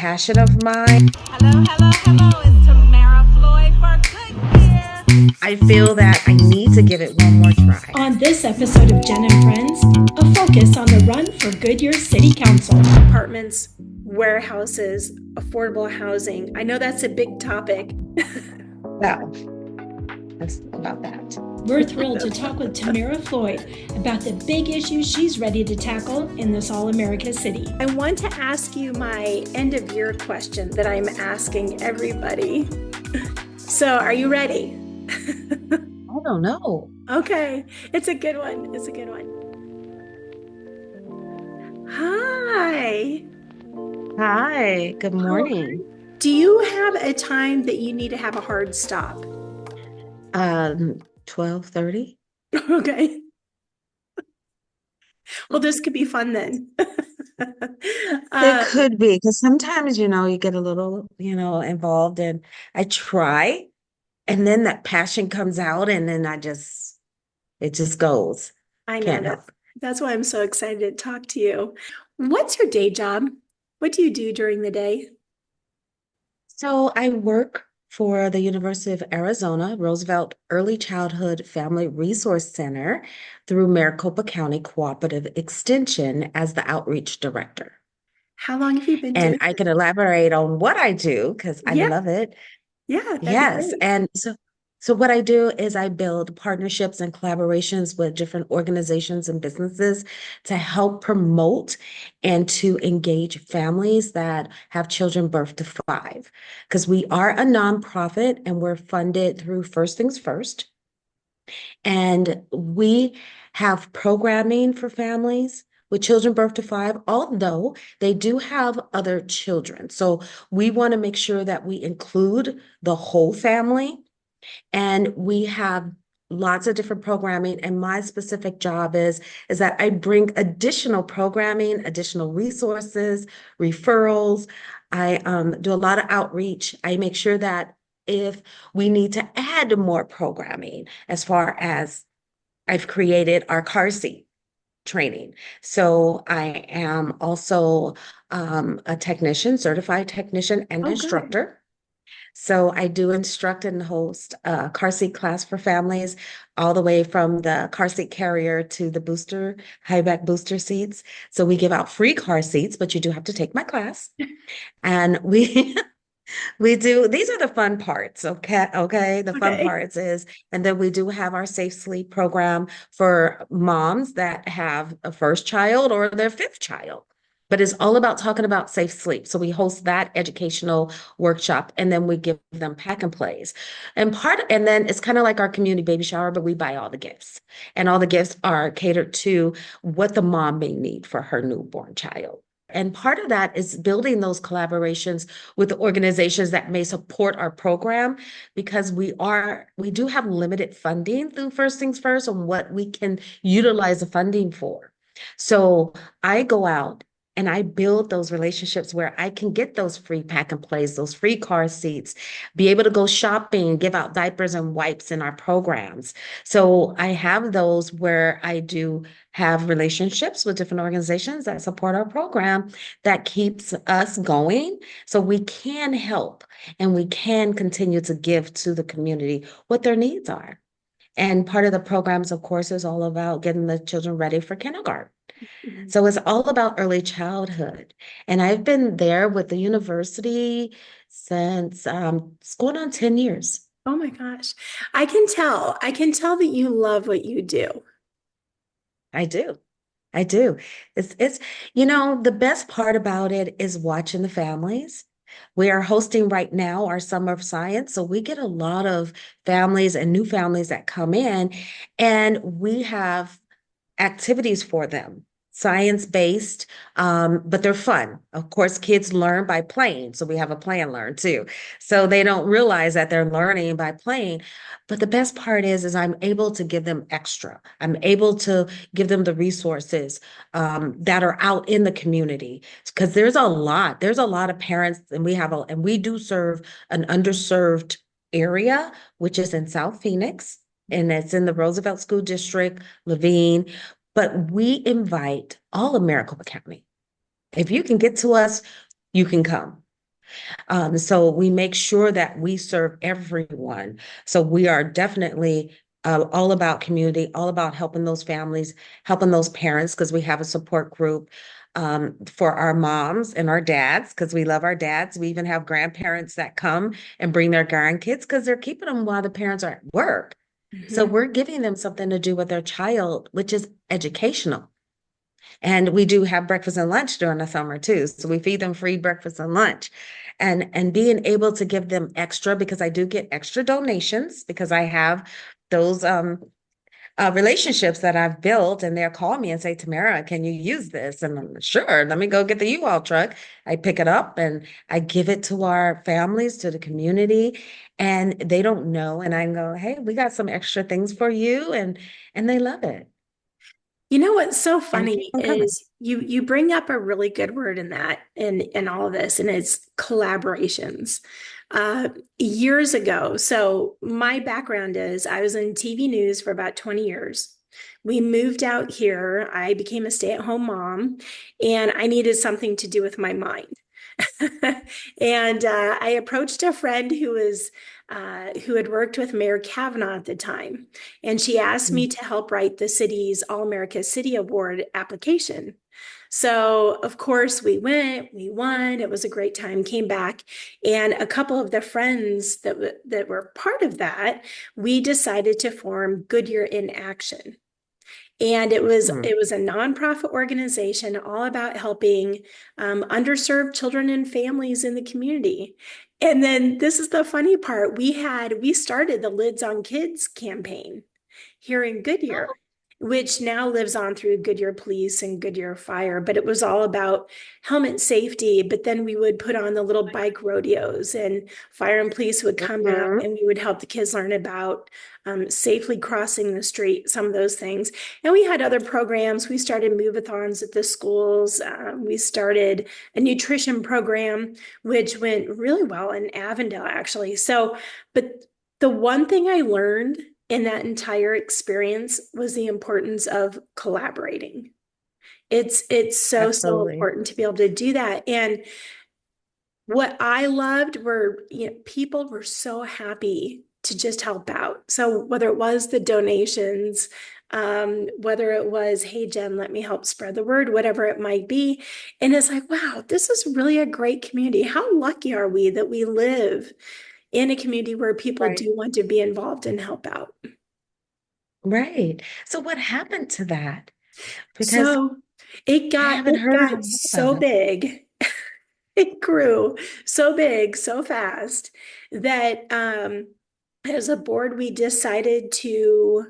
passion of mine. Hello, hello, hello. It's Tamara Floyd for Goodyear. I feel that I need to give it one more try. On this episode of Jen and Friends, a focus on the run for Goodyear City Council. Apartments, warehouses, affordable housing. I know that's a big topic. Well, that's about that. We're thrilled to talk with Tamara Floyd about the big issues she's ready to tackle in this all-America city. I want to ask you my end of year question that I'm asking everybody. So are you ready? I don't know. Okay, it's a good one. It's a good one. Hi. Hi, good morning. Do you have a time that you need to have a hard stop? 12:30. Okay. Well, this could be fun then. It could be, because sometimes, you get a little, involved, and I try, and then that passion comes out, and then it just goes. I know Can't that. help. That's why I'm so excited to talk to you. What's your day job? What do you do during the day? So I work for the University of Arizona Roosevelt Early Childhood Family Resource Center through Maricopa County Cooperative Extension as the outreach director. How long have you been And doing I it? can elaborate on what I do because I Yeah, love it. yeah, that'd be Yes. great. And so what I do is I build partnerships and collaborations with different organizations and businesses to help promote and to engage families that have children birth to 5. Because we are a nonprofit and we're funded through First Things First. And we have programming for families with children birth to 5, although they do have other children. So we want to make sure that we include the whole family. And we have lots of different programming. And my specific job is that I bring additional programming, additional resources, referrals. I do a lot of outreach. I make sure that if we need to add more programming, as far as I've created our car seat training. So I am also a technician, certified technician and Oh, good. instructor. So I do instruct and host a car seat class for families, all the way from the car seat carrier to the high back booster seats. So we give out free car seats, but you do have to take my class. And we do, these are the fun parts, okay? Okay. The fun Okay. parts is, and then we do have our safe sleep program for moms that have a first child or their 5th child. But it's all about talking about safe sleep. So we host that educational workshop, and then we give them pack and plays. And then it's kind of like our community baby shower, but we buy all the gifts. And all the gifts are catered to what the mom may need for her newborn child. And part of that is building those collaborations with the organizations that may support our program, because we do have limited funding through First Things First on what we can utilize the funding for. So I go out and I build those relationships where I can get those free pack and plays, those free car seats, be able to go shopping, give out diapers and wipes in our programs. So I have those where I do have relationships with different organizations that support our program, that keeps us going so we can help and we can continue to give to the community what their needs are. And part of the programs, of course, is all about getting the children ready for kindergarten. Mhm. So it's all about early childhood. And I've been there with the university since it's going on 10 years. Oh my gosh. I can tell. I can tell that you love what you do. I do. I do. It's the best part about it is watching the families. We are hosting right now our Summer of Science. So we get a lot of families and new families that come in, and we have activities for them, science-based, but they're fun. Of course, kids learn by playing. So we have a play and learn too. So they don't realize that they're learning by playing. But the best part is I'm able to give them extra. I'm able to give them the resources that are out in the community, because there's a lot of parents, and we do serve an underserved area, which is in South Phoenix, and it's in the Roosevelt School District, Levine. But we invite all of Maricopa County. If you can get to us, you can come. So we make sure that we serve everyone. So we are definitely all about community, all about helping those families, helping those parents, because we have a support group for our moms and our dads, because we love our dads. We even have grandparents that come and bring their grandkids because they're keeping them while the parents are at work. So Mhm. we're giving them something to do with their child, which is educational. And we do have breakfast and lunch during the summer too. So we feed them free breakfast and lunch. And being able to give them extra, because I do get extra donations because I have those relationships that I've built, and they'll call me and say, Tamara, can you use this? And I'm sure, let me go get the U-Haul truck. I pick it up and I give it to our families, to the community, and they don't know. And I go, hey, we got some extra things for you. And they love it. You know what's so And it funny keeps on coming. is you bring up a really good word in that in all of this, and it's collaborations. Uh, Years ago, so my background is I was in TV news for about 20 years. We moved out here. I became a stay-at-home mom, and I needed something to do with my mind. And I approached a friend who had worked with Mayor Kavanaugh at the time, and she asked me Mm. to help write the city's All America City Award application. So, of course, we went, we won. It was a great time, came back. And a couple of the friends that were part of that, we decided to form Goodyear in Action. And Mm. it was a nonprofit organization all about helping underserved children and families in the community. And then this is the funny part. We started the Lids on Kids campaign here in Goodyear, which now lives on through Goodyear Police and Goodyear Fire. But it was all about helmet safety. But then we would put on the little bike rodeos, and fire and police would come out, Mhm. and we would help the kids learn about safely crossing the street, some of those things. And we had other programs. We started move-a-thons at the schools. We started a nutrition program, which went really well in Avondale, actually. So, but the one thing I learned in that entire experience was the importance of collaborating. It's so Absolutely. important to be able to do that. And what I loved were, people were so happy to just help out. So whether it was the donations, whether it was, hey Jen, let me help spread the word, whatever it might be. And it's like, wow, this is really a great community. How lucky are we that we live in a community where people Right. do want to be involved and help out? Right. So what happened to that? Because So I haven't it heard got more of so it. big. It grew so big, so fast that as a board, we decided to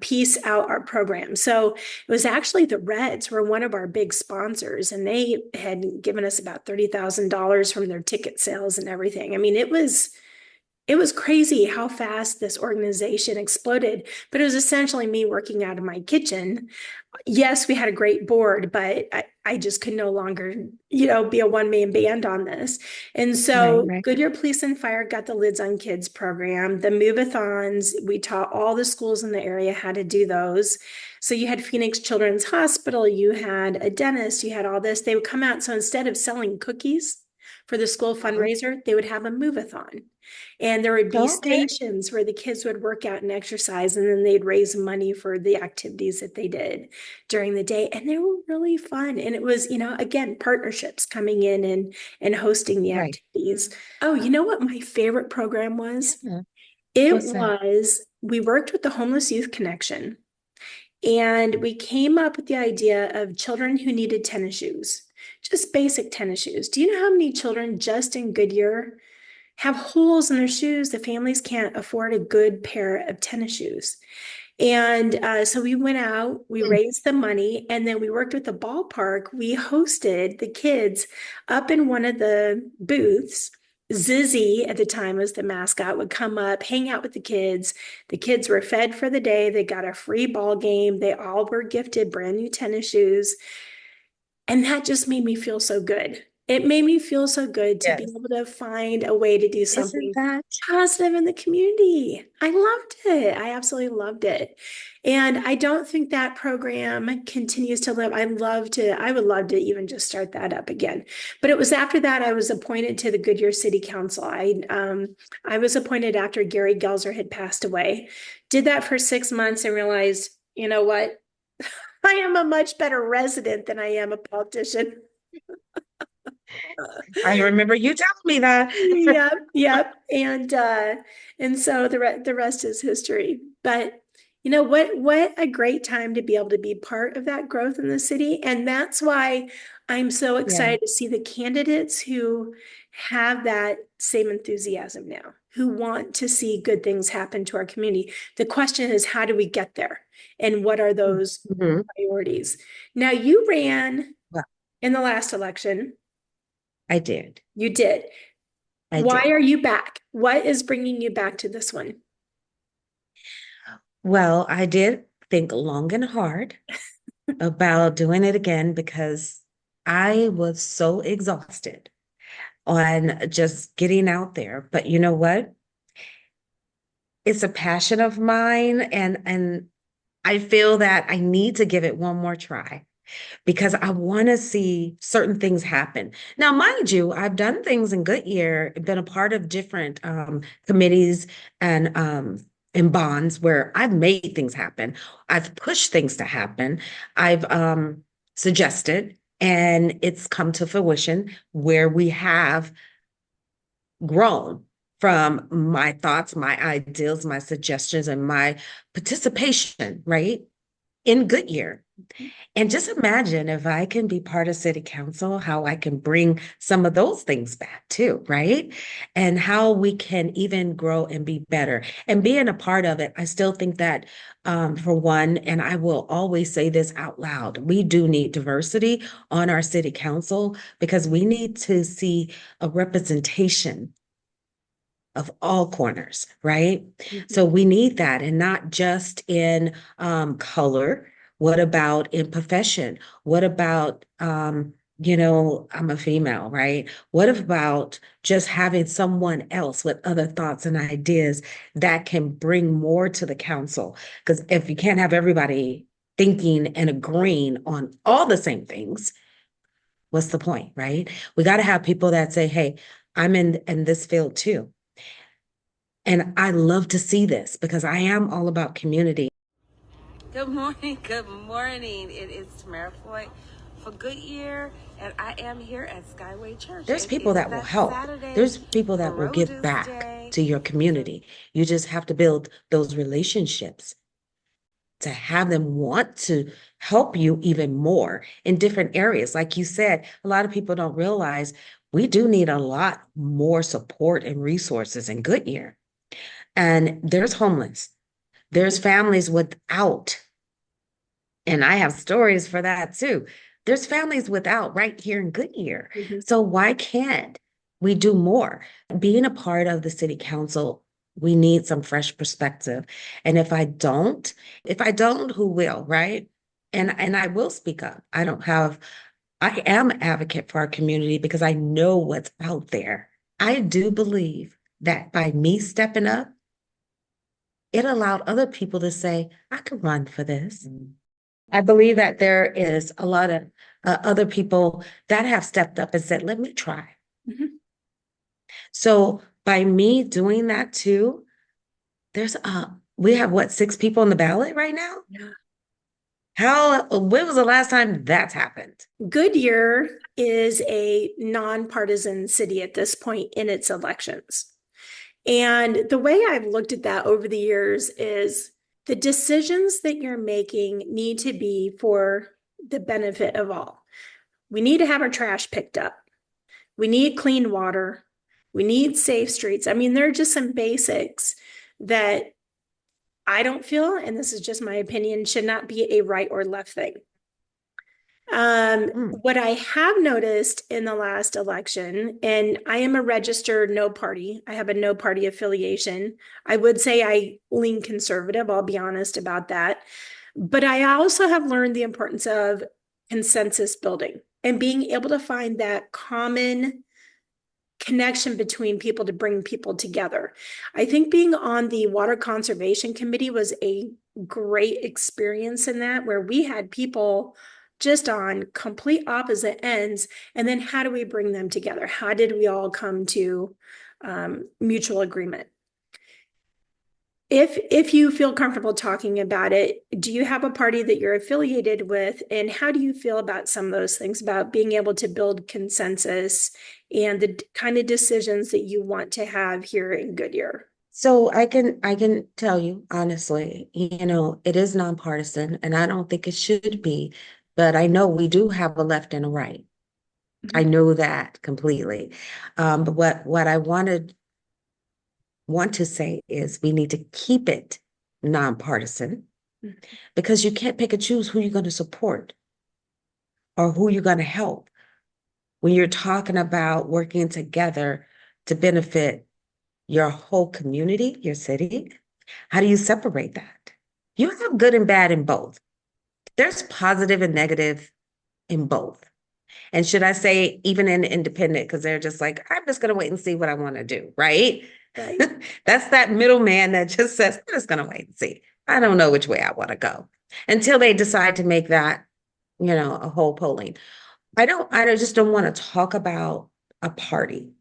piece out our program. So it was actually the Reds were one of our big sponsors, and they had given us about $30,000 from their ticket sales and everything. I mean, it was crazy how fast this organization exploded, but it was essentially me working out of my kitchen. Yes, we had a great board, but I just could no longer, be a one-man band on this. And Right, so right. Goodyear Police and Fire got the Lids on Kids program, the move-a-thons. We taught all the schools in the area how to do those. So you had Phoenix Children's Hospital, you had a dentist, you had all this. They would come out. So instead of selling cookies for the school Mhm. fundraiser, they would have a move-a-thon. And there would be Okay. stations where the kids would work out and exercise, and then they'd raise money for the activities that they did during the day. And they were really fun. And it was, again, partnerships coming in and hosting the Right. activities. Oh, you know what my favorite program was? Yeah. It What's that? was, we worked with the Homeless Youth Connection, and we came up with the idea of children who needed tennis shoes, just basic tennis shoes. Do you know how many children just in Goodyear have holes in their shoes? The families can't afford a good pair of tennis shoes. And so we went out, we Mm. raised the money, and then we worked with the ballpark. We hosted the kids up in one of the booths. Zizzy at the time was the mascot, would come up, hang out with the kids. The kids were fed for the day. They got a free ball game. They all were gifted brand new tennis shoes. And that just made me feel so good It made me feel so good to be Yes. able to find a way to do Isn't something that? positive in the community. I loved it. I absolutely loved it. And I don't think that program continues to live. I would love to even just start that up again. But it was after that I was appointed to the Goodyear City Council. I was appointed after Gary Gelzer had passed away. Did that for 6 months and realized, you know what? I am a much better resident than I am a politician. I remember you telling me that. Yep, yep. And so the rest is history. But you know what a great time to be able to be part of that growth in the city. And that's why I'm so Yeah. excited to see the candidates who have that same enthusiasm now, who want to see good things happen to our community. The question is, how do we get there? And what are those Mhm. priorities? Now, you ran Well, in the last election. I did. You did. I Why did. are you back? What is bringing you back to this one? Well, I did think long and hard about doing it again because I was so exhausted on just getting out there. But you know what? It's a passion of mine, and I feel that I need to give it one more try because I want to see certain things happen. Now, mind you, I've done things in Goodyear, been a part of different committees and bonds where I've made things happen. I've pushed things to happen. I've suggested, and it's come to fruition where we have grown from my thoughts, my ideals, my suggestions, and my participation, right? In Goodyear. And just imagine if I can be part of city council, how I can bring some of those things back too, right? And how we can even grow and be better. And being a part of it, I still think that for one, and I will always say this out loud, we do need diversity on our city council because we need to see a representation of all corners, right? So we need that, and not just in color. What about in profession? What about I'm a female, right? What about just having someone else with other thoughts and ideas that can bring more to the council? Because if you can't have everybody thinking and agreeing on all the same things, what's the point, right? We got to have people that say, hey, I'm in this field too. And I love to see this because I am all about community. Good morning, good morning. It is Tamara Floyd for Goodyear, and I am here at Skyway Church. There's It people is that will that help. Saturday There's people that will give produce back day. to your community. You just have to build those relationships to have them want to help you even more in different areas. Like you said, a lot of people don't realize we do need a lot more support and resources in Goodyear. And there's homeless, there's families without. And I have stories for that too. There's families without right here in Goodyear. Mhm. So why can't we do more? Being a part of the city council, we need some fresh perspective. And if I don't, who will, right? And I will speak up. I am an advocate for our community because I know what's out there. I do believe that by me stepping up, it allowed other people to say, I could run for this. I believe that there is a lot of other people that have stepped up and said, let me try. Mhm. So by me doing that too, we have what, 6 people on the ballot right now? Yeah. When was the last time that's happened? Goodyear is a nonpartisan city at this point in its elections. And the way I've looked at that over the years is the decisions that you're making need to be for the benefit of all. We need to have our trash picked up. We need clean water. We need safe streets. I mean, there are just some basics that I don't feel, and this is just my opinion, should not be a right or left thing. Mm. What I have noticed in the last election, and I am a registered no party, I have a no party affiliation. I would say I lean conservative, I'll be honest about that. But I also have learned the importance of consensus building and being able to find that common connection between people to bring people together. I think being on the Water Conservation Committee was a great experience in that, where we had people just on complete opposite ends. And then how do we bring them together? How did we all come to mutual agreement? If you feel comfortable talking about it, do you have a party that you're affiliated with? And how do you feel about some of those things, about being able to build consensus and the kind of decisions that you want to have here in Goodyear? So I can tell you honestly, it is nonpartisan, and I don't think it should be, but I know we do have a left and a right. I know that completely. But what I want to say is we need to keep it nonpartisan, because you can't pick and choose who you're going to support or who you're going to help when you're talking about working together to benefit your whole community, your city. How do you separate that? You have good and bad in both. There's positive and negative in both. And should I say even in independent, because they're just like, I'm just going to wait and see what I want to do, right? Right. That's that middleman that just says, I'm just going to wait and see. I don't know which way I want to go until they decide to make that, a whole polling. I just don't want to talk about a party.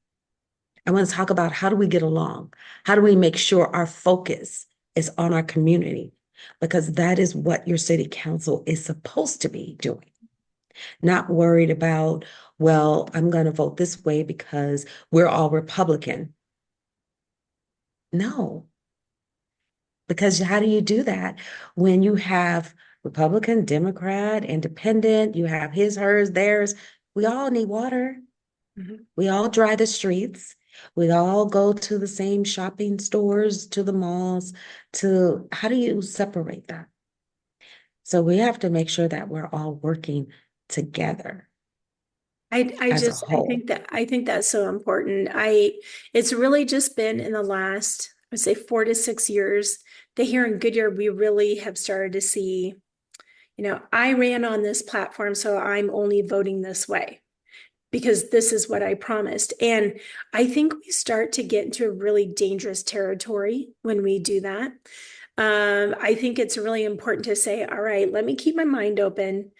I want to talk about, how do we get along? How do we make sure our focus is on our community? Because that is what your city council is supposed to be doing. Not worried about, well, I'm going to vote this way because we're all Republican. No, because how do you do that when you have Republican, Democrat, Independent, you have his, hers, theirs? We all need water. We all dry the streets. We all go to the same shopping stores, to the malls, how do you separate that? So we have to make sure that we're all working together. I whole. I think that's so important. It's really just been in the last, I would say 4 to 6 years that here in Goodyear, we really have started to see, I ran on this platform, so I'm only voting this way because this is what I promised. And I think we start to get into a really dangerous territory when we do that. I think it's really important to say, all right, let me keep my mind open.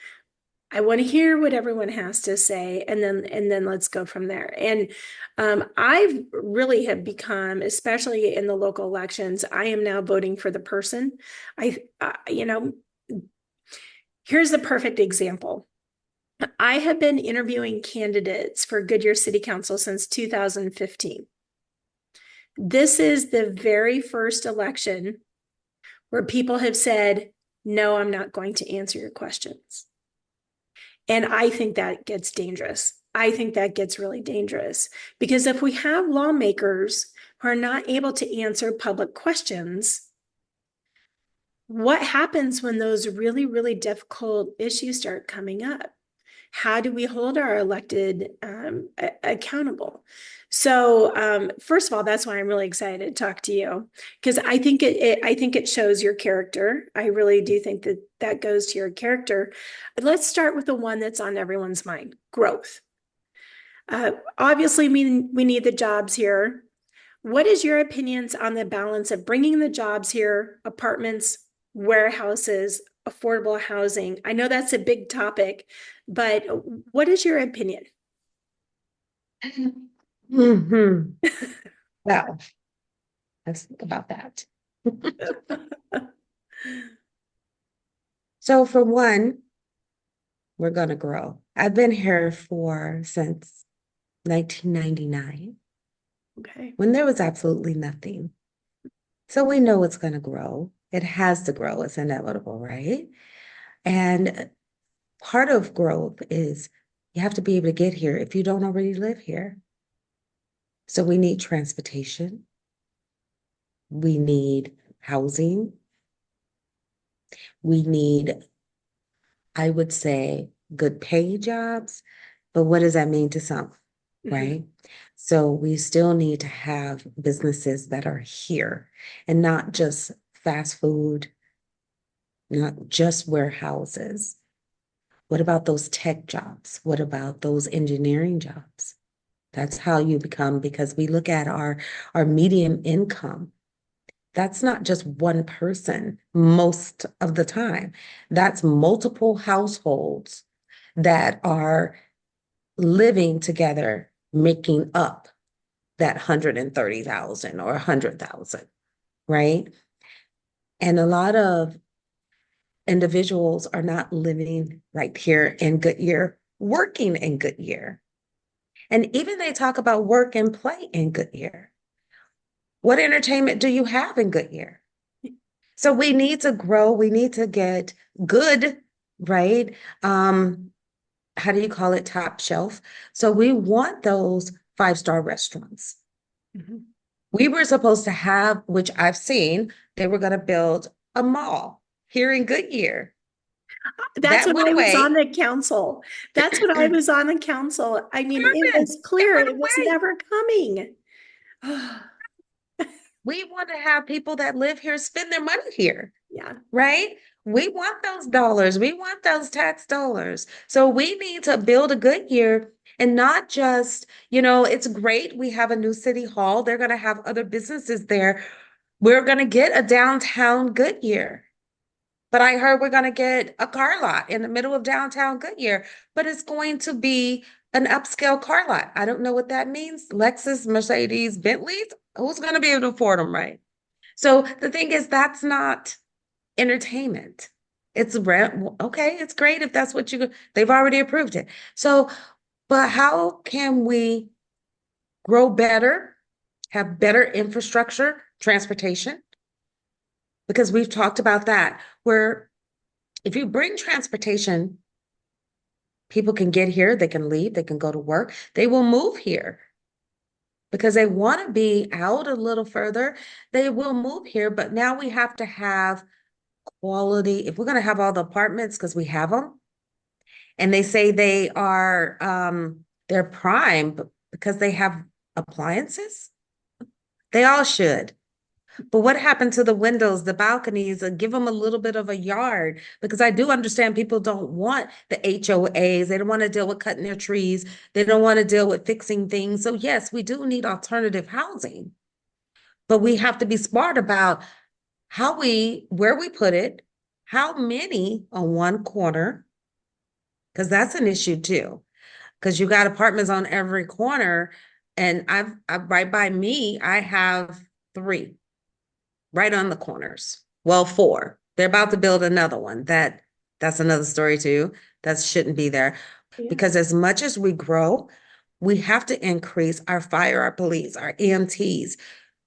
I want to hear what everyone has to say, and then let's go from there. And I've really have become, especially in the local elections, I am now voting for the person. Here's the perfect example. I have been interviewing candidates for Goodyear City Council since 2015. This is the very first election where people have said, no, I'm not going to answer your questions. And I think that gets dangerous. I think that gets really dangerous, because if we have lawmakers who are not able to answer public questions, what happens when those really, really difficult issues start coming up? How do we hold our elected accountable? So first of all, that's why I'm really excited to talk to you, because I think it shows your character. I really do think that goes to your character. Let's start with the one that's on everyone's mind: growth. Obviously, we need the jobs here. What is your opinions on the balance of bringing the jobs here, apartments, warehouses, affordable housing? I know that's a big topic, but what is your opinion? Well, let's think about that. So for one, we're going to grow. I've been here since 1999. Okay. When there was absolutely nothing. So we know it's going to grow. It has to grow. It's inevitable, right? And part of growth is you have to be able to get here if you don't already live here. So we need transportation. We need housing. We need, I would say, good pay jobs. But what does that mean to some, right? So we still need to have businesses that are here and not just fast food, not just warehouses. What about those tech jobs? What about those engineering jobs? That's how you become, because we look at our median income. That's not just one person most of the time. That's multiple households that are living together, making up that 130,000 or 100,000, right? And a lot of individuals are not living right here in Goodyear, working in Goodyear. And even they talk about work and play in Goodyear. What entertainment do you have in Goodyear? So we need to grow, we need to get good, right? How do you call it? Top shelf. So we want those 5-star restaurants. Mhm. We were supposed to have, which I've seen, they were going to build a mall here in Goodyear. That's That when went I was on away. the council. That's when I was on the council. I mean, it was It clear went it was away. never coming. We want to have people that live here spend their money here, Yeah. right? We want those dollars. We want those tax dollars. So we need to build a Goodyear, and not just, it's great. We have a new city hall. They're going to have other businesses there. We're going to get a downtown Goodyear. But I heard we're going to get a car lot in the middle of downtown Goodyear, but it's going to be an upscale car lot. I don't know what that means. Lexus, Mercedes, Bentleys, who's going to be able to afford them, right? So the thing is, that's not entertainment. It's rent. Okay, it's great if that's what they've already approved it. So, but how can we grow better, have better infrastructure, transportation? Because we've talked about that, where if you bring transportation, people can get here, they can leave, they can go to work, they will move here because they want to be out a little further. They will move here, but now we have to have quality. If we're going to have all the apartments, because we have them, and they say they are they're prime because they have appliances, they all should. But what happened to the windows, the balconies, and give them a little bit of a yard? Because I do understand people don't want the HOAs. They don't want to deal with cutting their trees. They don't want to deal with fixing things. So yes, we do need alternative housing, but we have to be smart about where we put it, how many on one corner, because that's an issue too. Because you got apartments on every corner, and I've right by me, I have 3. Right on the corners. Well, 4. They're about to build another one. That's another story too. That shouldn't be there. Yeah. Because as much as we grow, we have to increase our fire, our police, our EMTs,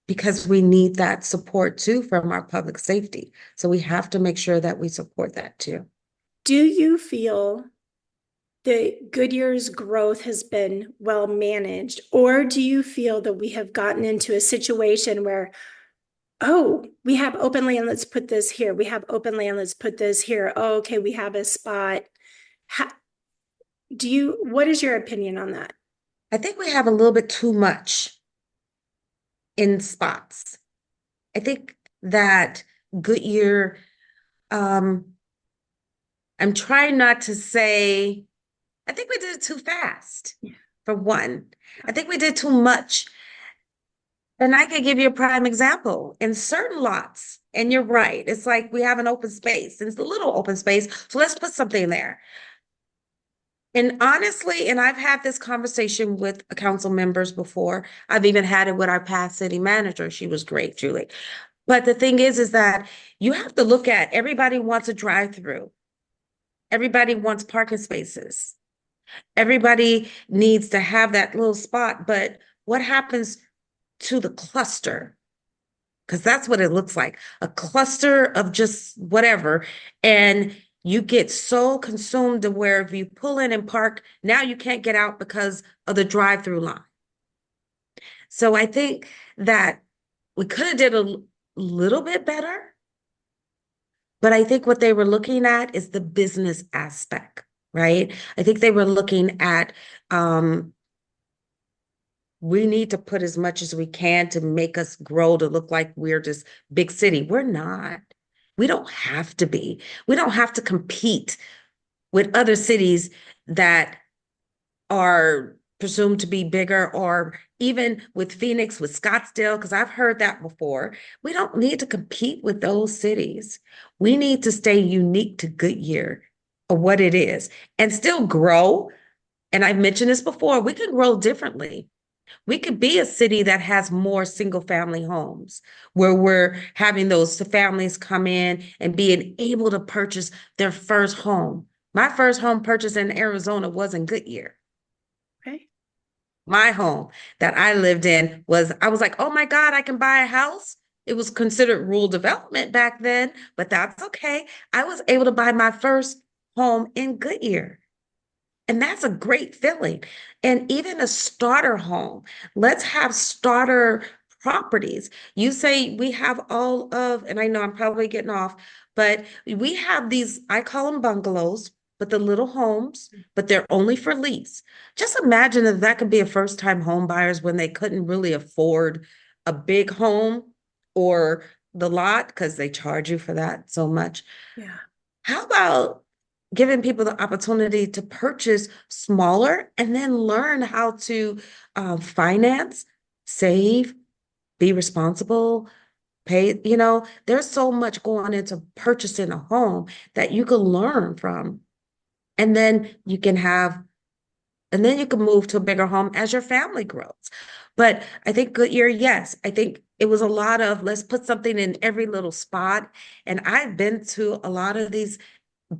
because we need that support too from our public safety. So we have to make sure that we support that too. Do you feel that Goodyear's growth has been well managed, or do you feel that we have gotten into a situation where, oh, we have open land, let's put this here. We have open land, let's put this here. Oh, okay, we have a spot. What is your opinion on that? I think we have a little bit too much in spots. I think that Goodyear, I'm trying not to say, I think we did it too fast, for one. I think we did too much. And I could give you a prime example. In certain lots, and you're right, it's like we have an open space, and it's a little open space, so let's put something there. And honestly, and I've had this conversation with council members before. I've even had it with our past city manager. She was great, Julie. But the thing is that you have to look at, everybody wants a drive-through. Everybody wants parking spaces. Everybody needs to have that little spot. But what happens to the cluster? Because that's what it looks like, a cluster of just whatever. And you get so consumed to where if you pull in and park, now you can't get out because of the drive-through line. So I think that we could have did a little bit better, but I think what they were looking at is the business aspect, right? I think they were looking at, we need to put as much as we can to make us grow to look like we're this big city. We're not. We don't have to be. We don't have to compete with other cities that are presumed to be bigger, or even with Phoenix, with Scottsdale, because I've heard that before. We don't need to compete with those cities. We need to stay unique to Goodyear or what it is and still grow. And I've mentioned this before, we can grow differently. We could be a city that has more single family homes where we're having those families come in and being able to purchase their first home. My first home purchase in Arizona was in Goodyear. Okay. My home that I lived in I was like, oh my God, I can buy a house. It was considered rural development back then, but that's okay. I was able to buy my first home in Goodyear. And that's a great feeling. And even a starter home, let's have starter properties. You say we have all of, and I know I'm probably getting off, but we have these, I call them bungalows, but the little homes, but they're only for lease. Just imagine if that could be a first-time home buyers when they couldn't really afford a big home or the lot because they charge you for that so much. Yeah. How about giving people the opportunity to purchase smaller and then learn how to finance, save, be responsible, pay? There's so much going into purchasing a home that you can learn from. And then you can move to a bigger home as your family grows. But I think Goodyear, yes, I think it was a lot of let's put something in every little spot. And I've been to a lot of these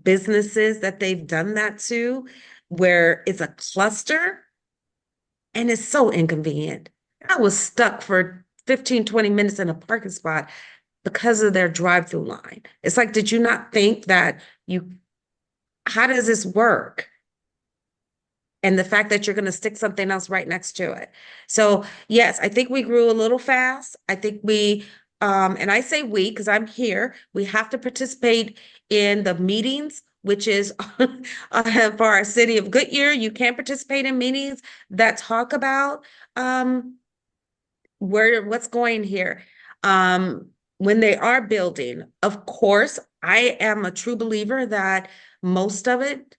businesses that they've done that to, where it's a cluster and it's so inconvenient. I was stuck for 15, 20 minutes in a parking spot because of their drive-through line. It's like, did you not think that how does this work? And the fact that you're going to stick something else right next to it. So yes, I think we grew a little fast. I think and I say we, because I'm here, we have to participate in the meetings, which is for our city of Goodyear. You can participate in meetings that talk about what's going here. When they are building, of course, I am a true believer that most of it,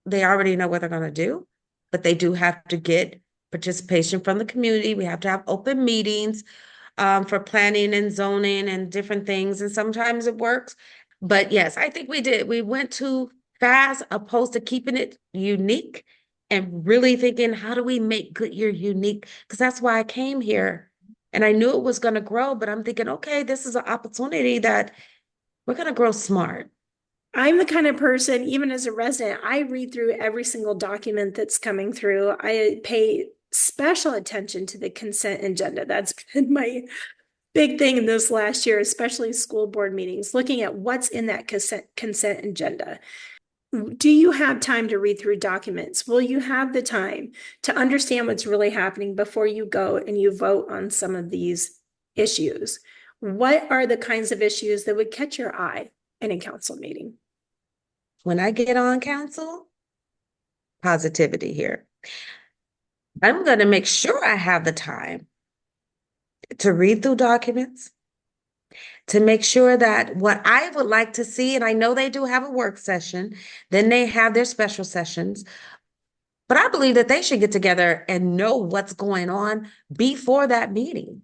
they already know what they're going to do, but they do have to get participation from the community. We have to have open meetings for planning and zoning and different things. And sometimes it works. But yes, I think we did. We went too fast opposed to keeping it unique and really thinking, how do we make Goodyear unique? Because that's why I came here. And I knew it was going to grow, but I'm thinking, okay, this is an opportunity that we're going to grow smart. I'm the kind of person, even as a resident, I read through every single document that's coming through. I pay special attention to the consent agenda. That's been my big thing in this last year, especially school board meetings, looking at what's in that consent agenda. Do you have time to read through documents? Will you have the time to understand what's really happening before you go and you vote on some of these issues? What are the kinds of issues that would catch your eye in a council meeting? When I get on council, positivity here. I'm going to make sure I have the time to read through documents, to make sure that what I would like to see, and I know they do have a work session, then they have their special sessions, but I believe that they should get together and know what's going on before that meeting.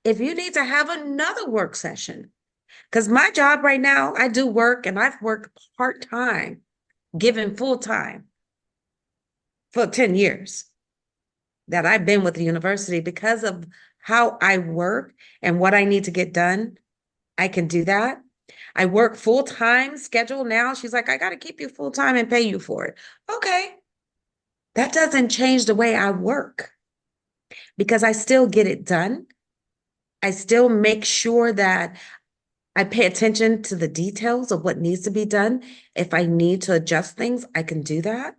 If you need to have another work session, because my job right now, I do work and I've worked part-time, given full-time for 10 years that I've been with the university. Because of how I work and what I need to get done, I can do that. I work full-time schedule now. She's like, I got to keep you full-time and pay you for it. Okay. That doesn't change the way I work because I still get it done. I still make sure that I pay attention to the details of what needs to be done. If I need to adjust things, I can do that.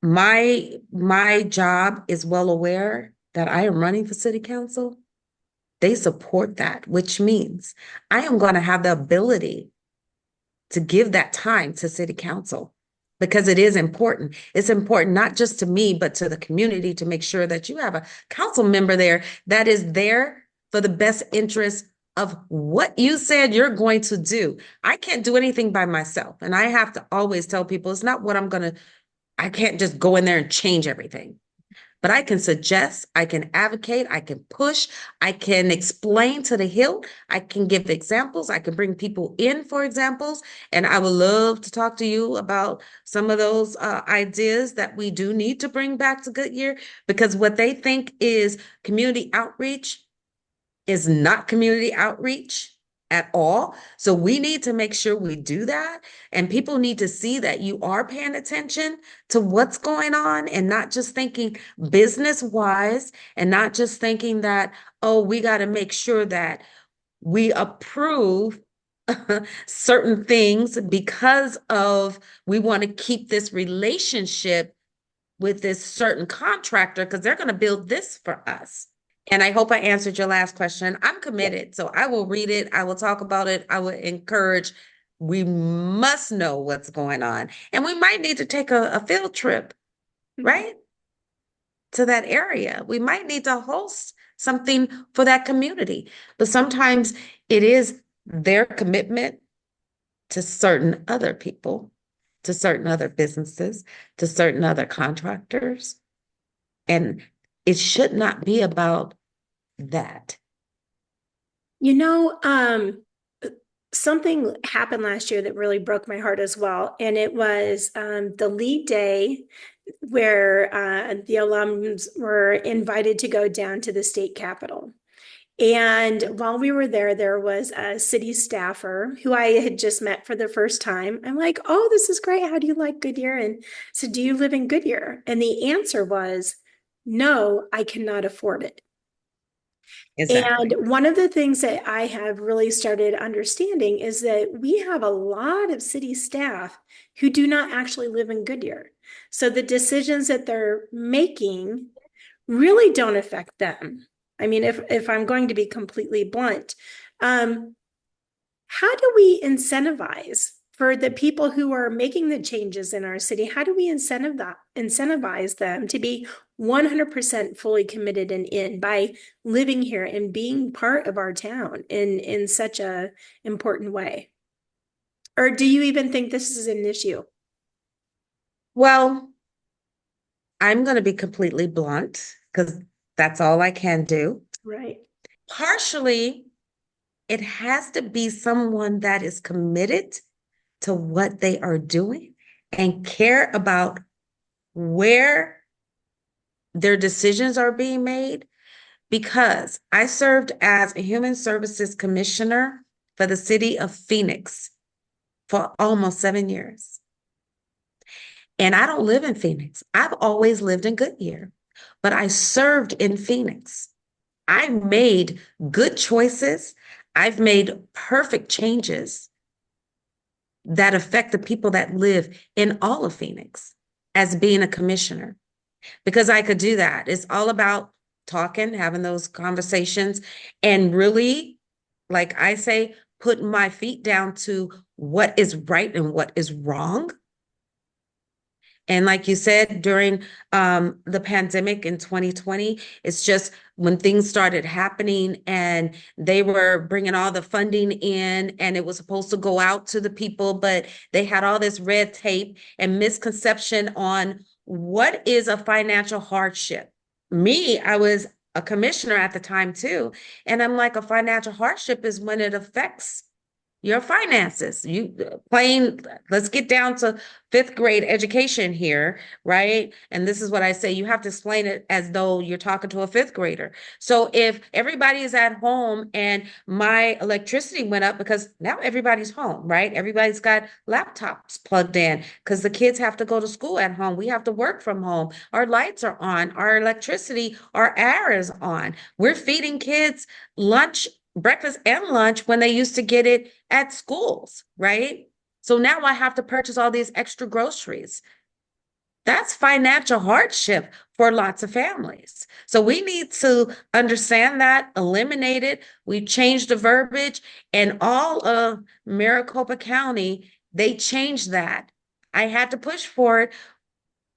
My job is well aware that I am running for city council. They support that, which means I am going to have the ability to give that time to city council because it is important. It's important not just to me, but to the community to make sure that you have a council member there that is there for the best interest of what you said you're going to do. I can't do anything by myself. And I have to always tell people it's not what I can't just go in there and change everything. But I can suggest, I can advocate, I can push, I can explain to the hilt, I can give examples, I can bring people in for examples. And I would love to talk to you about some of those ideas that we do need to bring back to Goodyear, because what they think is community outreach is not community outreach at all. So we need to make sure we do that. And people need to see that you are paying attention to what's going on and not just thinking business wise and not just thinking that, oh, we got to make sure that we approve certain things because of we want to keep this relationship with this certain contractor because they're going to build this for us. And I hope I answered your last question. I'm committed, so I will read it. I will talk about it. I will encourage. We must know what's going on. And we might need to take a field trip, right? To that area. We might need to host something for that community. But sometimes it is their commitment to certain other people, to certain other businesses, to certain other contractors. And it should not be about that. You know, something happened last year that really broke my heart as well. And it was the lead day where the alums were invited to go down to the state capitol. And while we were there, there was a city staffer who I had just met for the first time. I'm like, oh, this is great. How do you like Goodyear? And so, do you live in Goodyear? And the answer was, no, I cannot afford it. Exactly. And one of the things that I have really started understanding is that we have a lot of city staff who do not actually live in Goodyear. So the decisions that they're making really don't affect them. I mean, if I'm going to be completely blunt, how do we incentivize for the people who are making the changes in our city? How do we incentivize them to be 100% fully committed and in by living here and being part of our town in such a important way? Or do you even think this is an issue? Well, I'm going to be completely blunt because that's all I can do. Right. Partially, it has to be someone that is committed to what they are doing and care about where their decisions are being made. Because I served as a human services commissioner for the city of Phoenix for almost 7 years. And I don't live in Phoenix. I've always lived in Goodyear, but I served in Phoenix. I made good choices. I've made perfect changes that affect the people that live in all of Phoenix as being a commissioner, because I could do that. It's all about talking, having those conversations, and really, like I say, putting my feet down to what is right and what is wrong. And like you said, during the pandemic in 2020, it's just when things started happening and they were bringing all the funding in and it was supposed to go out to the people, but they had all this red tape and misconception on what is a financial hardship. Me, I was a commissioner at the time too. And I'm like, a financial hardship is when it affects your finances. Let's get down to fifth grade education here, right? And this is what I say, you have to explain it as though you're talking to a fifth grader. So if everybody is at home and my electricity went up because now everybody's home, right? Everybody's got laptops plugged in because the kids have to go to school at home. We have to work from home. Our lights are on, our electricity, our air is on. We're feeding kids lunch, breakfast and lunch when they used to get it at schools, right? So now I have to purchase all these extra groceries. That's financial hardship for lots of families. So we need to understand that, eliminate it. We've changed the verbiage, and all of Maricopa County, they changed that. I had to push for it,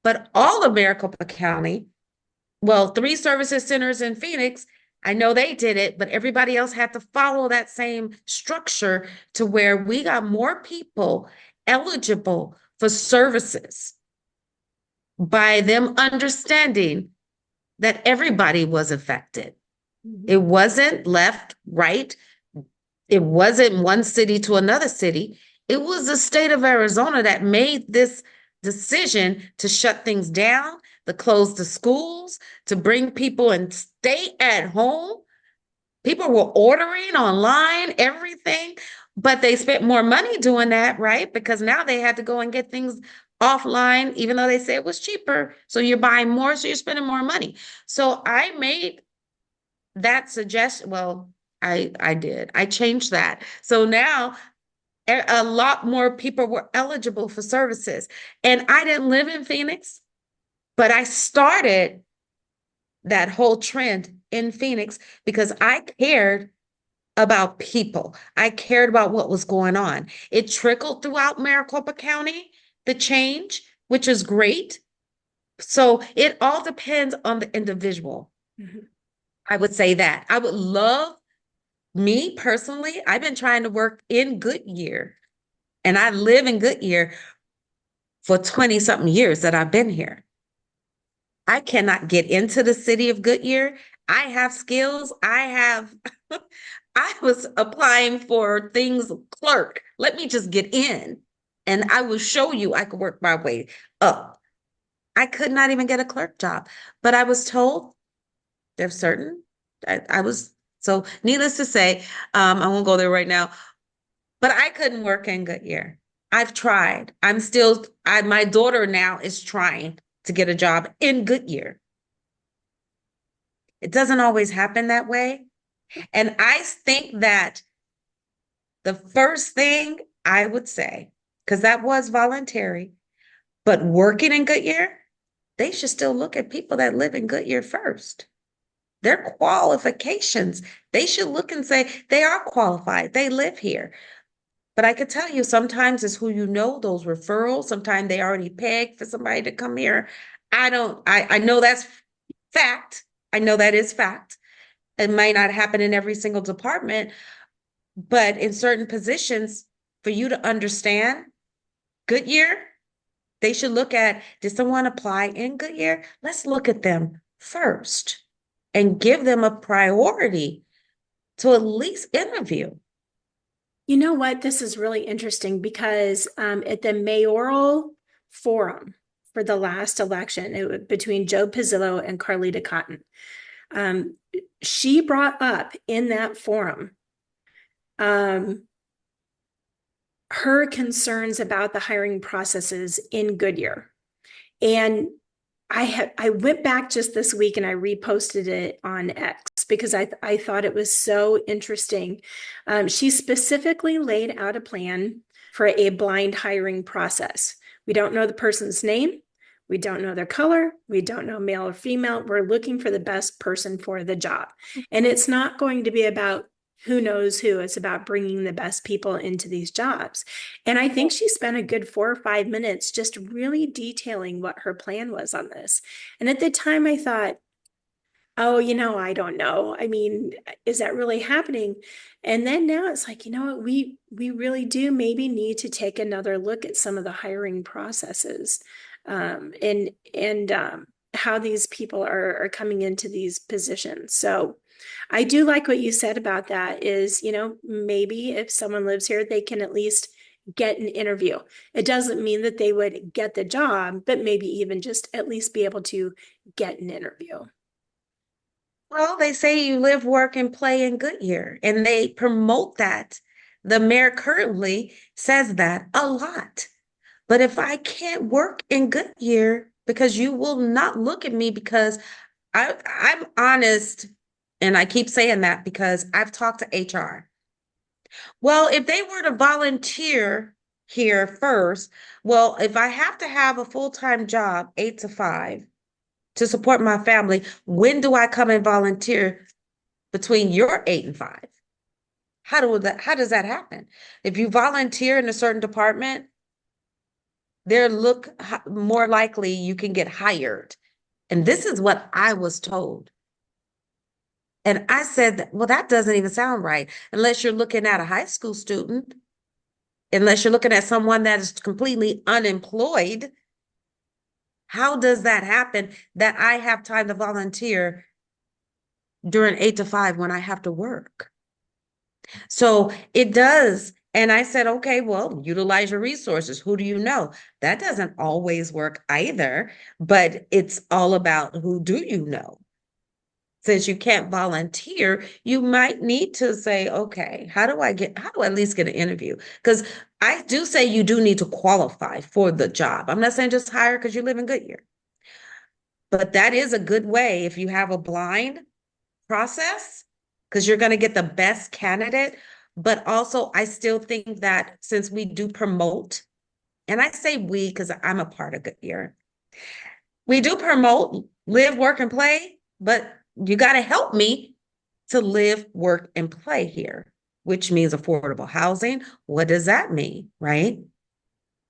but all of Maricopa County, well, 3 services centers in Phoenix I know they did it, but everybody else had to follow that same structure to where we got more people eligible for services by them understanding that everybody was affected. It wasn't left, right. It wasn't one city to another city. It was the state of Arizona that made this decision to shut things down, to close the schools, to bring people and stay at home. People were ordering online, everything, but they spent more money doing that, right? Because now they had to go and get things offline, even though they say it was cheaper. So you're buying more, so you're spending more money. So I made that suggestion. Well, I did. I changed that. So now a lot more people were eligible for services. And I didn't live in Phoenix, but I started that whole trend in Phoenix because I cared about people. I cared about what was going on. It trickled throughout Maricopa County, the change, which is great. So it all depends on the individual. I would say that. I would love, me personally, I've been trying to work in Goodyear, and I live in Goodyear for 20 something years that I've been here. I cannot get into the city of Goodyear. I have skills. I was applying for things, clerk. Let me just get in and I will show you I could work my way up. I could not even get a clerk job, but I was told there's certain, so needless to say, I won't go there right now, but I couldn't work in Goodyear. I've tried. My daughter now is trying to get a job in Goodyear. It doesn't always happen that way. And I think that the first thing I would say, because that was voluntary, but working in Goodyear, they should still look at people that live in Goodyear first. Their qualifications, they should look and say, they are qualified, they live here. But I could tell you sometimes it's who you know, those referrals. Sometimes they already pegged for somebody to come here. I know that's fact. I know that is fact. It might not happen in every single department, but in certain positions, for you to understand Goodyear, they should look at, did someone apply in Goodyear? Let's look at them first and give them a priority to at least interview. You know what? This is really interesting because at the mayoral forum for the last election, between Joe Pizzillo and Carlita Cotton, she brought up in that forum her concerns about the hiring processes in Goodyear. And I went back just this week and I reposted it on X because I thought it was so interesting. She specifically laid out a plan for a blind hiring process. We don't know the person's name. We don't know their color. We don't know male or female. We're looking for the best person for the job. And it's not going to be about who knows who. It's about bringing the best people into these jobs. And I think she spent a good 4 or 5 minutes just really detailing what her plan was on this. And at the time I thought, oh, I don't know. I mean, is that really happening? And then now it's like, you know what, we really do maybe need to take another look at some of the hiring processes, and how these people are coming into these positions. So I do like what you said about that is, maybe if someone lives here, they can at least get an interview. It doesn't mean that they would get the job, but maybe even just at least be able to get an interview. Well, they say you live, work, and play in Goodyear, and they promote that. The mayor currently says that a lot. But if I can't work in Goodyear, because you will not look at me because I'm honest, and I keep saying that because I've talked to HR. Well, if they were to volunteer here first, well, if I have to have a full-time job, 8 to 5, to support my family, when do I come and volunteer between your 8 and 5? How does that happen? If you volunteer in a certain department, more likely you can get hired. And this is what I was told. And I said, well, that doesn't even sound right unless you're looking at a high school student, unless you're looking at someone that is completely unemployed. How does that happen that I have time to volunteer during 8 to 5 when I have to work? So it does. And I said, okay, well, utilize your resources. Who do you know? That doesn't always work either, but it's all about who do you know? Since you can't volunteer, you might need to say, okay, how do I at least get an interview? Because I do say you do need to qualify for the job. I'm not saying just hire because you live in Goodyear, but that is a good way if you have a blind process, because you're going to get the best candidate. But also, I still think that since we do promote, and I say we because I'm a part of Goodyear, we do promote live, work, and play, but you got to help me to live, work, and play here, which means affordable housing. What does that mean, right?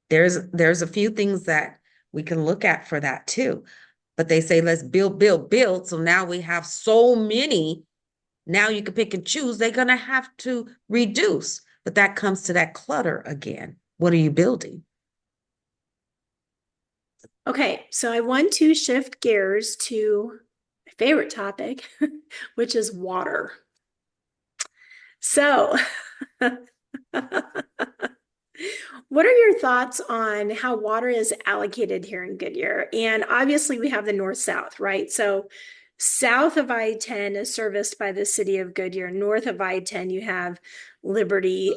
There's a few things that we can look at for that too. But they say, let's build, build, build. So now we have so many. Now you can pick and choose. They're going to have to reduce. But that comes to that clutter again. What are you building? Okay, so I want to shift gears to my favorite topic, which is water. So, what are your thoughts on how water is allocated here in Goodyear? And obviously, we have the north-south, right? So, south of I-10 is serviced by the city of Goodyear. North of I-10, you have Liberty.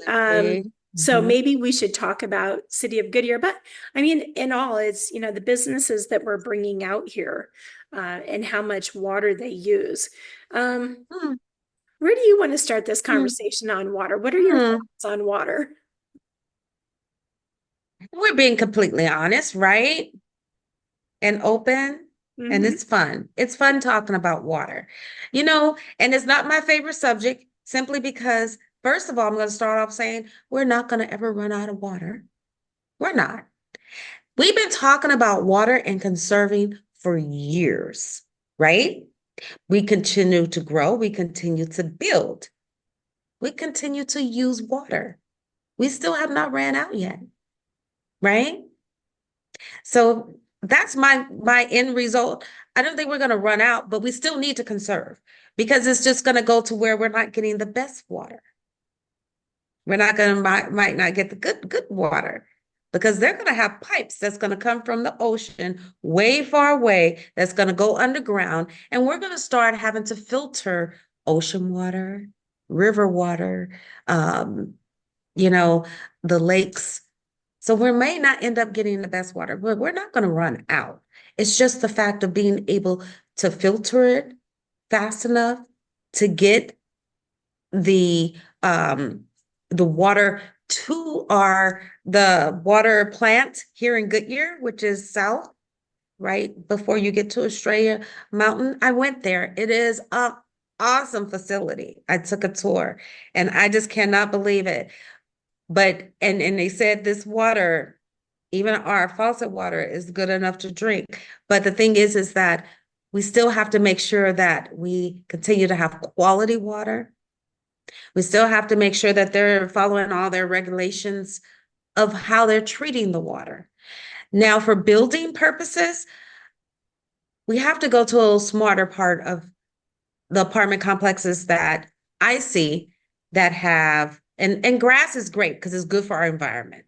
So maybe we should talk about city of Goodyear. But I mean, in all, it's, you know, the businesses that we're bringing out here and how much water they use. Where do you want to start this conversation on water? What are your thoughts on water? We're being completely honest, right? And open. And Mhm. it's fun. It's fun talking about water, you know, and it's not my favorite subject simply because, first of all, I'm going to start off saying we're not going to ever run out of water. We're not. We've been talking about water and conserving for years, right? We continue to grow. We continue to build. We continue to use water. We still have not ran out yet, right? So that's my end result. I don't think we're going to run out, but we still need to conserve because it's just going to go to where we're not getting the best water. We're not going to might not get the good water because they're going to have pipes that's going to come from the ocean way far away that's going to go underground, and we're going to start having to filter ocean water, river water, you know, the lakes. So we may not end up getting the best water, but we're not going to run out. It's just the fact of being able to filter it fast enough to get the water to the water plant here in Goodyear, which is south, right before you get to Australia Mountain. I went there. It is an awesome facility. I took a tour and I just cannot believe it. But and they said this water, even our faucet water, is good enough to drink. But the thing is that we still have to make sure that we continue to have quality water. We still have to make sure that they're following all their regulations of how they're treating the water. Now, for building purposes, we have to go to a little smarter part of the apartment complexes that I see that have, and grass is great because it's good for our environment.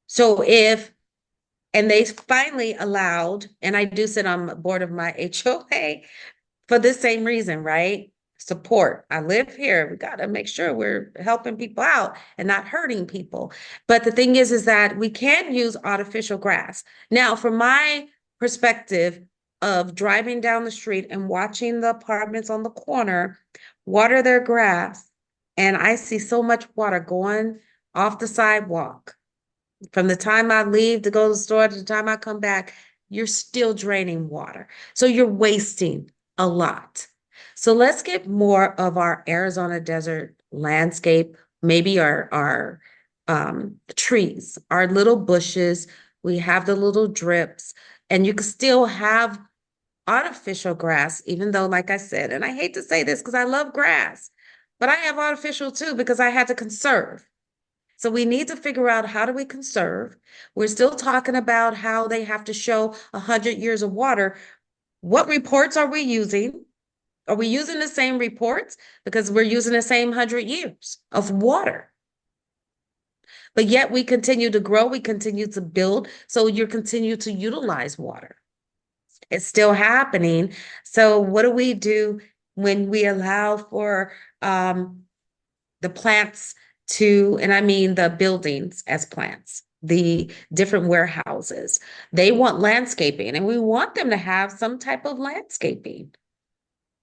So and they finally allowed, and I do sit on the board of my HOA for this same reason, right? Support. I live here. We got to make sure we're helping people out and not hurting people. But the thing is that we can use artificial grass. Now, from my perspective of driving down the street and watching the apartments on the corner water their grass, and I see so much water going off the sidewalk. From the time I leave to go to the store to the time I come back, you're still draining water. So you're wasting a lot. So let's get more of our Arizona desert landscape, maybe our trees, our little bushes. We have the little drips, and you can still have artificial grass, even though, like I said, and I hate to say this because I love grass, but I have artificial too because I had to conserve. So we need to figure out how do we conserve. We're still talking about how they have to show 100 years of water. What reports are we using? Are we using the same reports? Because we're using the same 100 years of water. But yet we continue to grow, we continue to build, so you continue to utilize water. It's still happening. So what do we do when we allow for the plants to, and I mean the buildings as plants, the different warehouses? They want landscaping, and we want them to have some type of landscaping.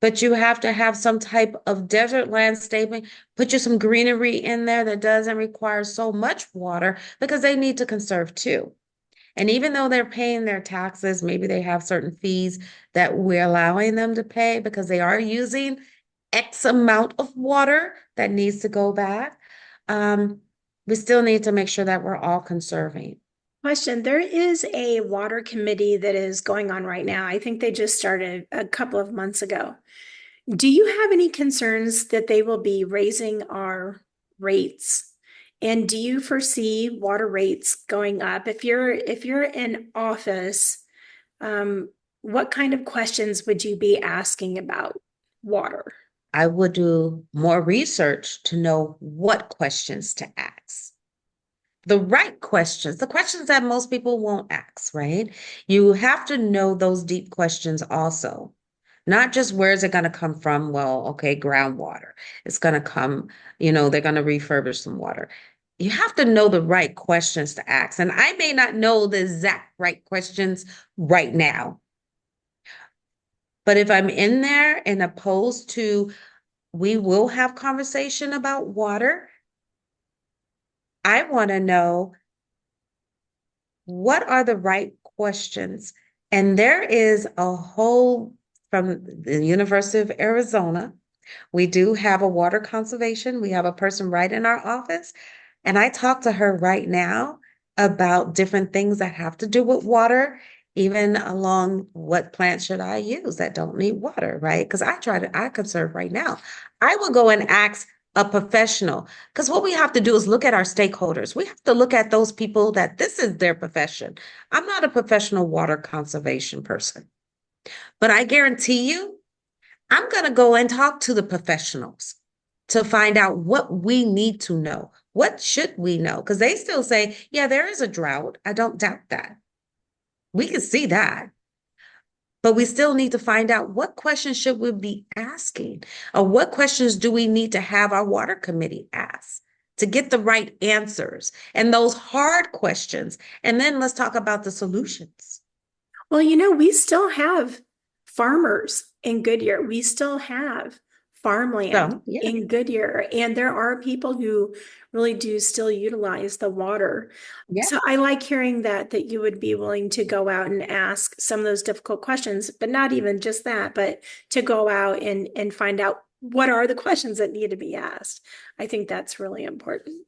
But you have to have some type of desert landscaping, put you some greenery in there that doesn't require so much water because they need to conserve too. And even though they're paying their taxes, maybe they have certain fees that we're allowing them to pay because they are using X amount of water that needs to go back. We still need to make sure that we're all conserving. Question, there is a water committee that is going on right now. I think they just started a couple of months ago. Do you have any concerns that they will be raising our rates? And do you foresee water rates going up? If you're in office, what kind of questions would you be asking about water? I would do more research to know what questions to ask. The right questions, the questions that most people won't ask, right? You have to know those deep questions also. Not just where is it going to come from? Well, okay, groundwater. It's going to come, they're going to refurbish some water. You have to know the right questions to ask. And I may not know the exact right questions right now. But if I'm in there and opposed to, we will have conversation about water, I want to know what are the right questions. And there is a whole, from the University of Arizona, we do have a water conservation. We have a person right in our office. And I talk to her right now about different things that have to do with water, even along what plants should I use that don't need water, right? Because I conserve right now. I will go and ask a professional, because what we have to do is look at our stakeholders. We have to look at those people that this is their profession. I'm not a professional water conservation person, but I guarantee you, I'm going to go and talk to the professionals to find out what we need to know. What should we know? Because they still say, yeah, there is a drought. I don't doubt that. We can see that. But we still need to find out what questions should we be asking, or what questions do we need to have our water committee ask to get the right answers and those hard questions. And then let's talk about the solutions. Well, we still have farmers in Goodyear. We still have farmland So, yeah. in Goodyear. And there are people who really do still utilize the water. Yeah. So I like hearing that you would be willing to go out and ask some of those difficult questions, but not even just that, but to go out and find out what are the questions that need to be asked. I think that's really important.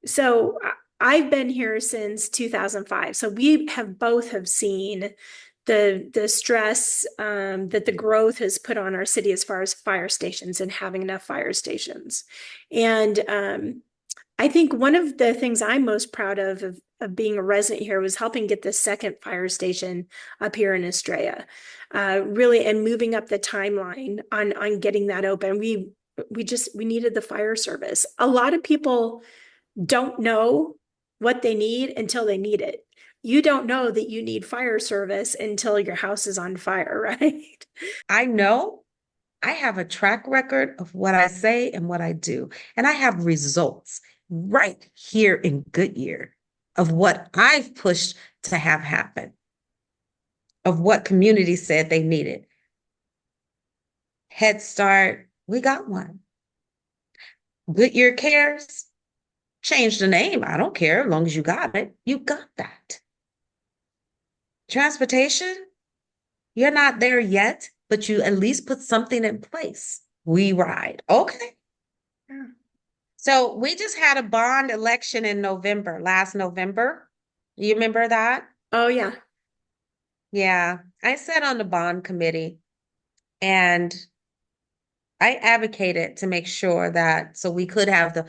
So I've been here since 2005. So we have both have seen the stress that the growth has put on our city as far as fire stations and having enough fire stations. And I think one of the things I'm most proud of being a resident here was helping get the second fire station up here in Estrella, really, and moving up the timeline on getting that open. We needed the fire service. A lot of people don't know what they need until they need it. You don't know that you need fire service until your house is on fire, right? I know I have a track record of what I say and what I do, and I have results right here in Goodyear of what I've pushed to have happen, of what community said they needed. Head Start, we got one. Goodyear Cares, change the name. I don't care as long as you got it. You got that. Transportation, you're not there yet, but you at least put something in place. We ride. Okay. Yeah. So we just had a bond election in November, last November. You remember that? Oh, yeah. Yeah, I sat on the bond committee and I advocated to make sure that so we could have the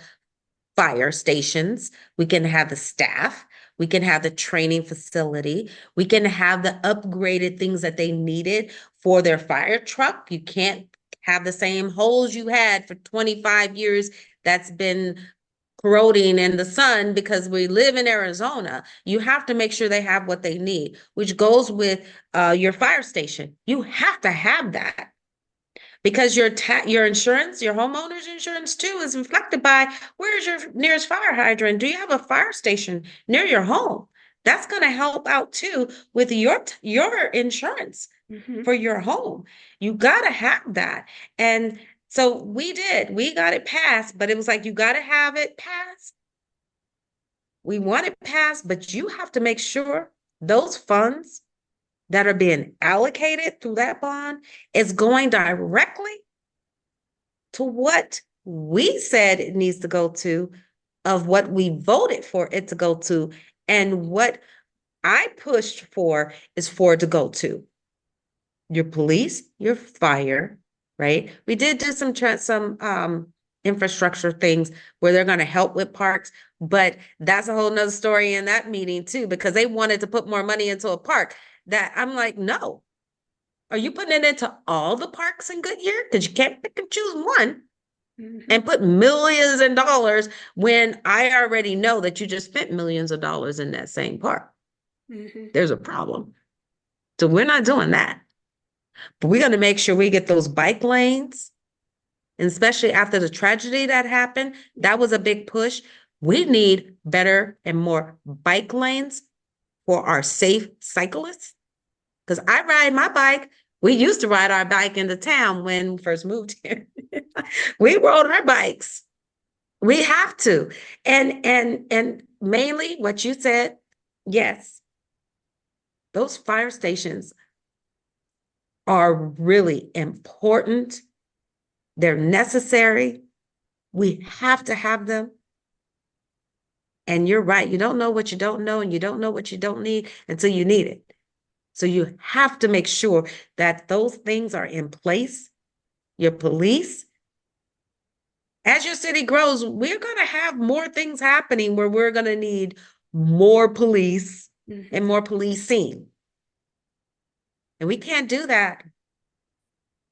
fire stations, we can have the staff, we can have the training facility, we can have the upgraded things that they needed for their fire truck. You can't have the same holes you had for 25 years that's been corroding in the sun because we live in Arizona. You have to make sure they have what they need, which goes with your fire station. You have to have that because your insurance, your homeowner's insurance too, is inflected by where's your nearest fire hydrant? Do you have a fire station near your home? That's going to help out too with your insurance Mhm. for your home. You got to have that. And so we got it passed, but it was like, you got to have it passed. We want it passed, but you have to make sure those funds that are being allocated through that bond is going directly to what we said it needs to go to, of what we voted for it to go to, and what I pushed for is for it to go to your police, your fire, right? We did do some infrastructure things where they're going to help with parks, but that's a whole nother story in that meeting too, because they wanted to put more money into a park that I'm like, no. Are you putting it into all the parks in Goodyear? Because you can't pick and choose one Mhm. and put millions of dollars when I already know that you just spent millions of dollars in that same park. Mhm. There's a problem. So we're not doing that. But we're going to make sure we get those bike lanes, and especially after the tragedy that happened, that was a big push. We need better and more bike lanes for our safe cyclists. Because I ride my bike. We used to ride our bike into town when we first moved here. We rode our bikes. We have to. And mainly what you said, yes, those fire stations are really important. They're necessary. We have to have them. And you're right. You don't know what you don't know, and you don't know what you don't need until you need it. So you have to make sure that those things are in place. Your police, as your city grows, we're going to have more things happening where we're going to need more police and Mhm. more policing. And we can't do that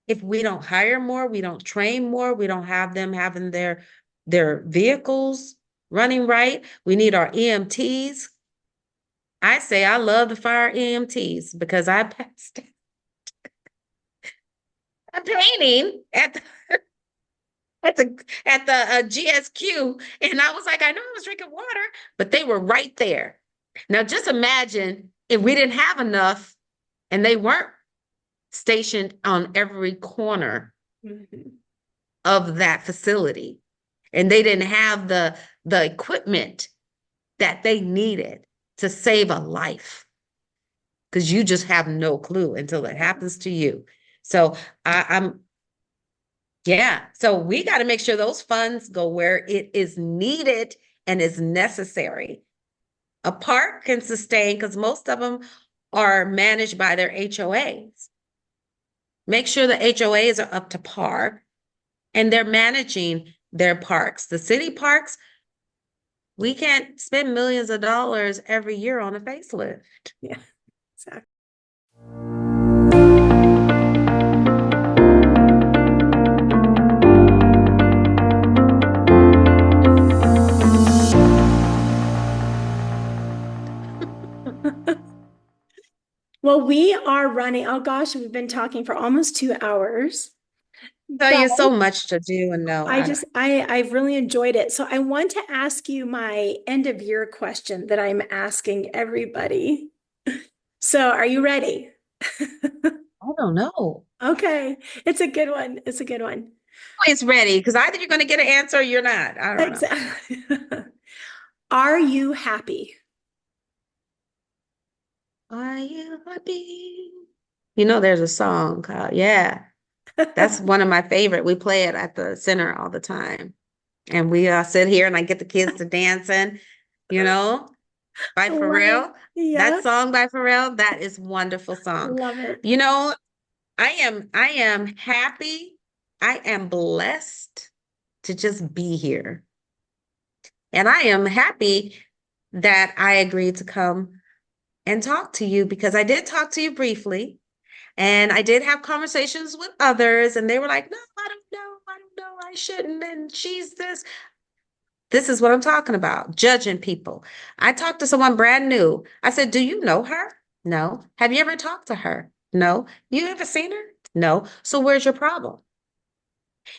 if we don't hire more, we don't train more, we don't have them having their vehicles running right. We need our EMTs. I say I love the fire EMTs because I passed a training at the GSQ, and I was like, I know I was drinking water, but they were right there. Now just imagine if we didn't have enough and they weren't stationed on every corner Mhm. of that facility, and they didn't have the equipment that they needed to save a life, because you just have no clue until it happens to you. So I'm yeah, so we got to make sure those funds go where it is needed and is necessary. A park can sustain because most of them are managed by their HOAs. Make sure the HOAs are up to par and they're managing their parks. The city parks, we can't spend millions of dollars every year on a facelift. Yeah, exactly. Well, we are running. Oh gosh, we've been talking for almost 2 hours, Tell but you so much to do and know. I've really enjoyed it. So I want to ask you my end of year question that I'm asking everybody. So are you ready? I don't know. Okay, it's a good one. It's a good one. Always ready because either you're going to get an answer or you're not. I don't know. Exactly. Are you happy? Are you happy? You know, there's a song called, yeah, that's one of my favorite. We play it at the center all the time. And we sit here and I get the kids to dancing, you know? by Love it. Pharrell. Yeah, That song by Pharrell, that is wonderful song. love it. You know, I am happy. I am blessed to just be here. And I am happy that I agreed to come and talk to you because I did talk to you briefly and I did have conversations with others and they were like, no, I don't know, I shouldn't. And she's this. This is what I'm talking about, judging people. I talked to someone brand new. I said, do you know her? No. Have you ever talked to her? No. You ever seen her? No. So where's your problem?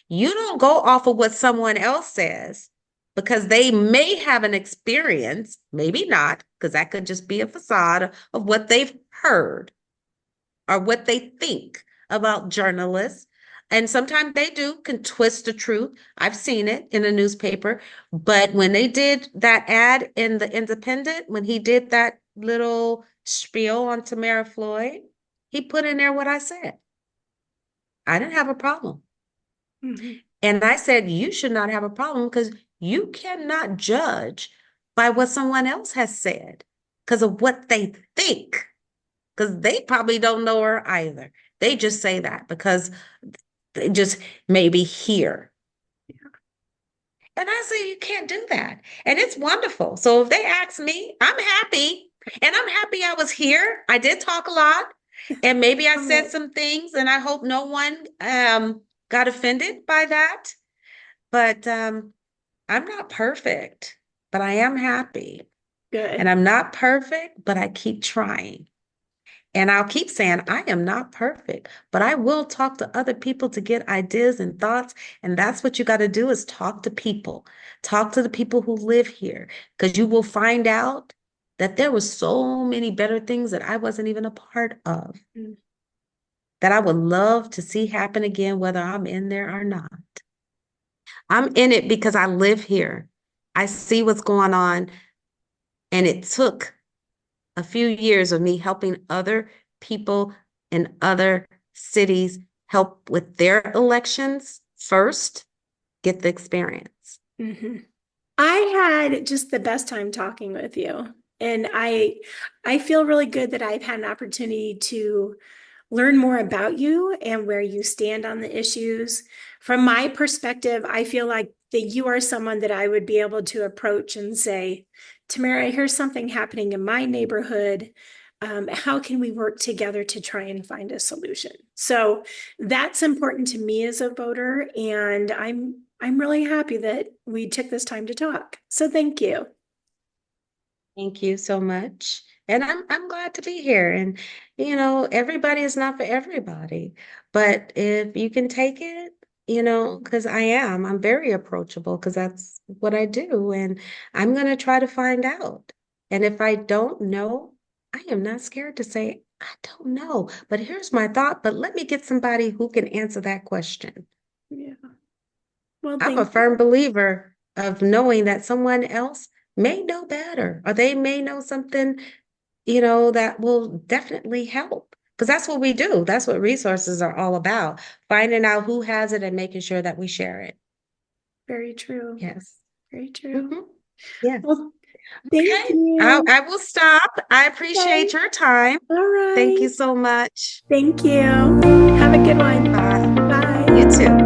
You don't go off of what someone else says because they may have an experience, maybe not, because that could just be a facade of what they've heard or what they think about journalists. And sometimes they can twist the truth. I've seen it in a newspaper. But when they did that ad in the Independent, when he did that little spiel on Tamara Floyd, he put in there what I said. I didn't have a problem. Mhm. And I said, you should not have a problem because you cannot judge by what someone else has said because of what they think. Because they probably don't know her either. They just say that because they just maybe hear. And I say, you can't do that. And it's wonderful. So if they ask me, I'm happy. And I'm happy I was here. I did talk a lot. And maybe I said some things, and I hope no one got offended by that. But I'm not perfect, but I am happy. Good. And I'm not perfect, but I keep trying. And I'll keep saying, I am not perfect, but I will talk to other people to get ideas and thoughts. And that's what you got to do is talk to people. Talk to the people who live here, because you will find out that there were so many better things that I wasn't even a part of Mm. that I would love to see happen again, whether I'm in there or not. I'm in it because I live here. I see what's going on. And it took a few years of me helping other people in other cities help with their elections first, get the experience. Mhm. I had just the best time talking with you. And I feel really good that I've had an opportunity to learn more about you and where you stand on the issues. From my perspective, I feel like that you are someone that I would be able to approach and say, Tamara, here's something happening in my neighborhood. How can we work together to try and find a solution? So that's important to me as a voter, and I'm really happy that we took this time to talk. So thank you. Thank you so much. And I'm glad to be here. And everybody is not for everybody. But if you can take it, because I'm very approachable because that's what I do. And I'm going to try to find out. And if I don't know, I am not scared to say, I don't know. But here's my thought. But let me get somebody who can answer that question. Yeah. Well, I'm a thank firm you. believer of knowing that someone else may know better or they may know something, that will definitely help. Because that's what we do. That's what resources are all about, finding out who has it and making sure that we share it. Very true. Yes. Very true. Mhm. Yes. Well, thank Okay. you. I will stop. I Okay. appreciate your time. All Thank right. you so much. Thank you. Have a good one. Bye. You Bye. too.